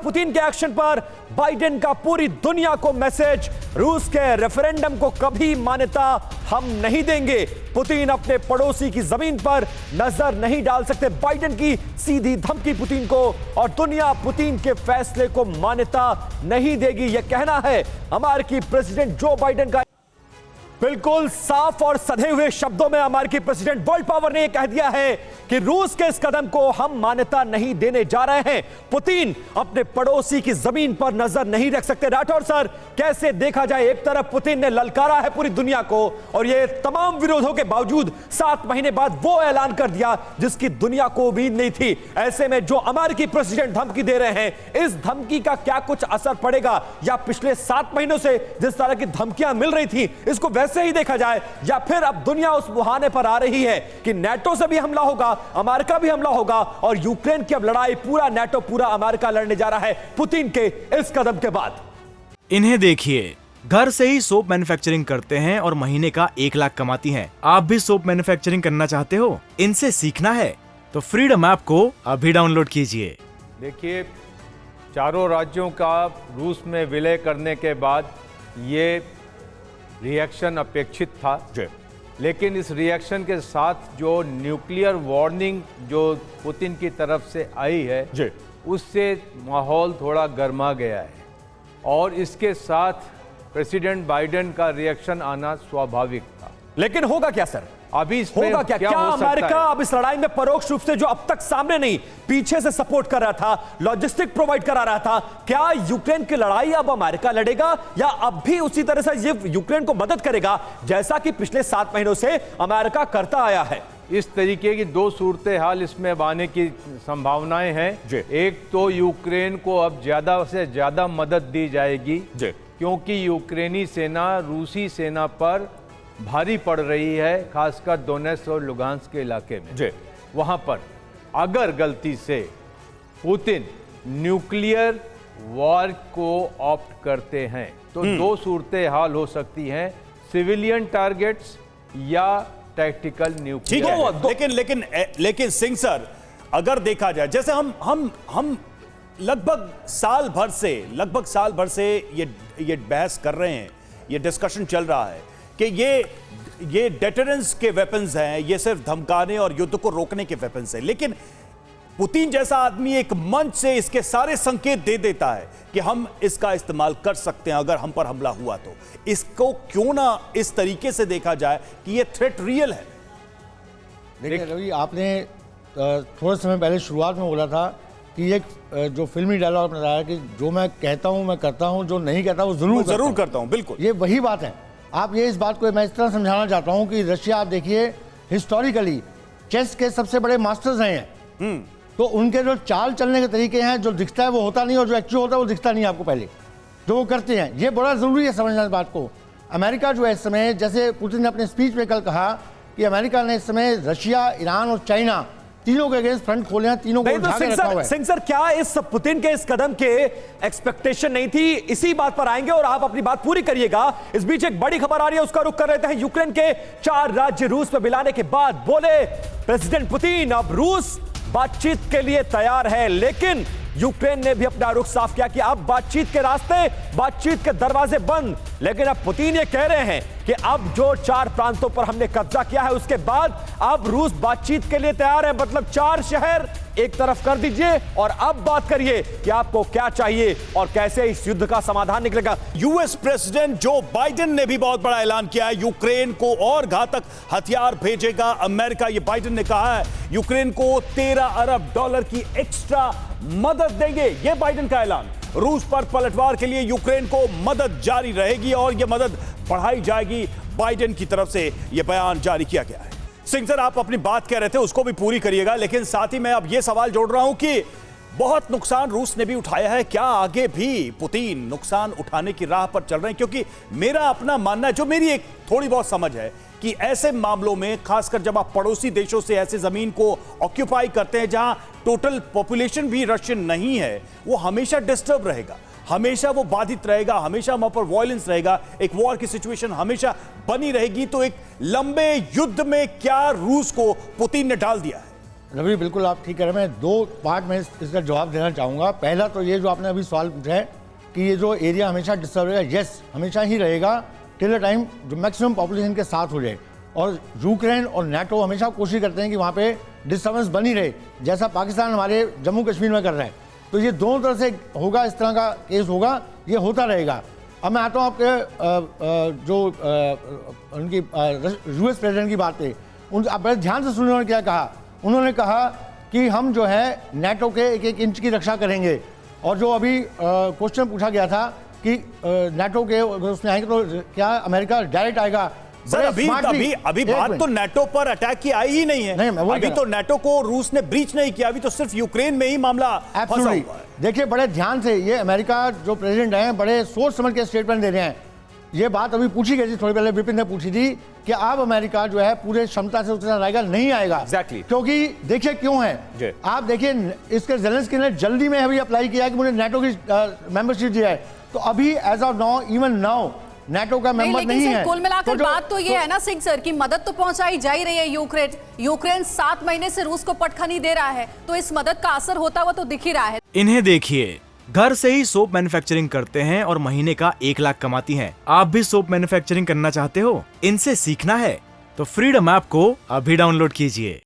Putin के action पर Biden का पूरी दुनिया को मैसेज, रूस के रेफरेंडम को कभी मान्यता हम नहीं देंगे। पुतिन अपने पड़ोसी की जमीन पर नजर नहीं डाल सकते। बाइडेन की सीधी धमकी पुतिन को, और दुनिया पुतिन के फैसले को मान्यता नहीं देगी, यह कहना है अमेरिकी प्रेसिडेंट जो बाइडेन का। बिल्कुल साफ और सधे हुए शब्दों में अमेरिकी प्रेसिडेंट वर्ल्ड पावर ने यह कह दिया है कि रूस के इस कदम को हम मान्यता नहीं देने जा रहे हैं। पुतिन अपने पड़ोसी की जमीन पर नजर नहीं रख सकते। राठौर सर, कैसे देखा जाए, एक तरफ पुतिन ने ललकारा है पूरी दुनिया को, और यह तमाम विरोधों के बावजूद 7 महीने बाद वो ऐलान कर दिया जिसकी दुनिया को उम्मीद नहीं थी। ऐसे में जो अमेरिकी प्रेसिडेंट धमकी दे रहे हैं, इस धमकी का क्या कुछ असर पड़ेगा, या पिछले 7 महीनों से जिस तरह की धमकियां मिल रही थी इसको वैसे ही देखा जाए, या फिर अब दुनिया उस मुहाने पर आ रही है कि नेटो से भी हमला होगा, अमेरिका भी हमला होगा, और यूक्रेन की अब लड़ाई पूरा नेटो पूरा अमेरिका लड़ने जा रहा है पुतिन के इस कदम के बाद। इन्हें देखिए, घर से ही सोप मैन्युफैक्चरिंग करते हैं और महीने का 1 लाख कमाती हैं। आप भी सोप मैन्युफैक्चरिंग करना चाहते हो, इनसे सीखना है तो फ्रीडम ऐप को अभी डाउनलोड कीजिए। देखिए, चारों राज्यों का रूस में विलय करने के बाद ये रिएक्शन अपेक्षित था, लेकिन इस रिएक्शन के साथ जो न्यूक्लियर वार्निंग जो पुतिन की तरफ से आई है, उससे माहौल थोड़ा गर्मा गया है, और इसके साथ प्रेसिडेंट बाइडेन का रिएक्शन आना स्वाभाविक था। लेकिन होगा क्या सर, अभी होगा क्या? क्या अमेरिका अब इस लड़ाई में परोक्ष रूप से, जो अब तक सामने नहीं पीछे से सपोर्ट कर रहा था, लॉजिस्टिक प्रोवाइड करा रहा था, क्या यूक्रेन की लड़ाई अब अमेरिका लड़ेगा, या अब भी उसी तरह से ये यूक्रेन को मदद करेगा जैसा कि पिछले 7 महीनों से अमेरिका करता आया है? इस तरीके की 2 सूरतें हाल इसमें आने की संभावनाएं हैं। एक तो यूक्रेन को अब ज्यादा से ज्यादा मदद दी जाएगी, क्योंकि यूक्रेनी सेना रूसी सेना पर भारी पड़ रही है, खासकर दोनेत्स्क और लुगांस्क के इलाके में। वहां पर अगर गलती से पुतिन न्यूक्लियर वॉर को ऑप्ट करते हैं तो 2 सूरतें हाल हो सकती हैं, सिविलियन टारगेट्स या टैक्टिकल न्यूक्लियर। लेकिन सिंह सर, अगर देखा जाए, जैसे हम लगभग साल भर से ये बहस कर रहे हैं, ये डिस्कशन चल रहा है कि ये डेटरेंस के वेपन्स हैं, ये सिर्फ धमकाने और युद्ध को रोकने के वेपन्स हैं, लेकिन पुतिन जैसा आदमी एक मंच से इसके सारे संकेत दे देता है कि हम इसका इस्तेमाल कर सकते हैं अगर हम पर हमला हुआ तो। इसको क्यों ना इस तरीके से देखा जाए कि ये थ्रेट रियल है। देखिए रवि, आपने थोड़े समय पहले शुरुआत में बोला था कि एक जो फिल्मी डायलॉग आपने बताया कि जो मैं कहता हूं मैं करता हूं, जो नहीं कहता वो जरूर करता हूं। बिल्कुल, ये वही बात है। आप ये इस बात को मैं इस तरह समझाना चाहता हूं कि रशिया, आप देखिए हिस्टोरिकली चेस के सबसे बड़े मास्टर्स हैं, तो उनके जो चाल चलने के तरीके हैं, जो दिखता है वो होता नहीं, और जो एक्चुअल होता है वो दिखता नहीं आपको पहले, जो वो करते हैं। ये बड़ा जरूरी है समझना इस बात को। अमेरिका जो है इस समय, जैसे पुतिन ने अपने स्पीच में कल कहा कि अमेरिका ने इस समय रशिया, ईरान और चाइना तीनों के अगेंस्ट फ्रंट खोले हैं, तीनों को उठा के रखा हुआ है। सिंह सर, क्या इस पुतिन के इस कदम के एक्सपेक्टेशन नहीं थी? इसी बात पर आएंगे और आप अपनी बात पूरी करिएगा। इस बीच एक बड़ी खबर आ रही है, उसका रुख कर लेते हैं। यूक्रेन के 4 राज्य रूस में मिलाने के बाद बोले प्रेसिडेंट पुतिन अब रूस बातचीत के लिए तैयार है, लेकिन यूक्रेन ने भी अपना रुख साफ किया कि अब बातचीत के रास्ते, बातचीत के दरवाजे बंद। लेकिन अब पुतिन ये कह रहे हैं कि अब जो 4 प्रांतों पर हमने कब्जा किया है उसके बाद अब रूस बातचीत के लिए तैयार है। मतलब 4 शहर एक तरफ कर दीजिए और अब बात करिए कि आपको क्या चाहिए और कैसे इस युद्ध का समाधान निकलेगा। यूएस प्रेसिडेंट जो बाइडेन ने भी बहुत बड़ा ऐलान किया है, यूक्रेन को और घातक हथियार भेजेगा अमेरिका। ये बाइडेन ने कहा है यूक्रेन को $13 अरब की एक्स्ट्रा मदद देंगे। ये बाइडेन का ऐलान। रूस पर पलटवार के लिए यूक्रेन को मदद जारी रहेगी और यह मदद बढ़ाई जाएगी। बाइडेन की तरफ से यह बयान जारी किया गया है। सिंह सर, आप अपनी बात कह रहे थे, उसको भी पूरी करिएगा, लेकिन साथ ही मैं अब यह सवाल जोड़ रहा हूं कि बहुत नुकसान रूस ने भी उठाया है, क्या आगे भी पुतिन नुकसान उठाने की राह पर चल रहे हैं? क्योंकि मेरा अपना मानना है, जो मेरी एक थोड़ी बहुत समझ है, कि ऐसे मामलों में खासकर जब आप पड़ोसी देशों से ऐसे जमीन को ऑक्यूपाई करते हैं जहां टोटल पॉपुलेशन भी रशियन नहीं है, वो हमेशा डिस्टर्ब रहेगा, हमेशा वो बाधित रहेगा, हमेशा वहां पर वायलेंस रहेगा, एक वॉर की सिचुएशन हमेशा बनी रहेगी। तो एक लंबे युद्ध में क्या रूस को पुतिन ने डाल दिया है? रवि बिल्कुल आप ठीक कह रहे हैं। मैं दो पार्ट में इसका जवाब देना चाहूँगा। पहला तो ये जो आपने अभी सवाल पूछा है कि ये जो एरिया हमेशा डिस्टर्ब रहेगा, यस हमेशा ही रहेगा टिल द टाइम जो मैक्सिमम पॉपुलेशन के साथ हो जाए। और यूक्रेन और नाटो हमेशा कोशिश करते हैं कि वहाँ पे डिस्टर्बेंस बनी रहे, जैसा पाकिस्तान हमारे जम्मू कश्मीर में कर रहा है। तो ये दोनों तरह से होगा, इस तरह का केस होगा, ये होता रहेगा। अब मैं आता हूँ आपके जो उनकी यूएस प्रेसिडेंट की बात पे। आप बड़े ध्यान से सुने उन्होंने क्या कहा। उन्होंने कहा कि हम जो है नाटो के एक एक इंच की रक्षा करेंगे। और जो अभी क्वेश्चन पूछा गया था कि नाटो के उसमें आएंगे तो क्या अमेरिका डायरेक्ट आएगा। सर अभी बात तो नाटो पर अटैक की आई ही नहीं है। नहीं, अभी तो नाटो को रूस ने ब्रीच नहीं किया, अभी तो सिर्फ यूक्रेन में ही मामला फंसा हुआ है। देखिए बड़े ध्यान से, ये अमेरिका जो प्रेसिडेंट हैं बड़े सोच समझ के स्टेटमेंट दे रहे हैं। ये बात अभी पूछी गई थी, थोड़ी पहले विपिन ने पूछी थी कि अब अमेरिका जो है पूरे क्षमता से उतना आएगा, नहीं आएगा। Exactly. क्योंकि देखिए क्यों है, आप देखिए इसके जेलेंस्की ने जल्दी में अभी अप्लाई किया कि मुझे नाटो की मेंबरशिप दी है। तो अभी as of now, even now NATO का मेंबर नहीं है। कुल मिलाकर बात तो ये है ना सिंह सर की मदद तो पहुंचाई जा ही रही है। यूक्रेन 7 महीने से रूस को पटखा नहीं दे रहा है, तो इस मदद का असर होता हुआ तो दिख ही रहा है। इन्हें देखिए, घर से ही सोप मैन्युफैक्चरिंग करते हैं और महीने का 1 लाख कमाती हैं। आप भी सोप मैन्युफैक्चरिंग करना चाहते हो, इनसे सीखना है तो फ्रीडम ऐप को अभी डाउनलोड कीजिए।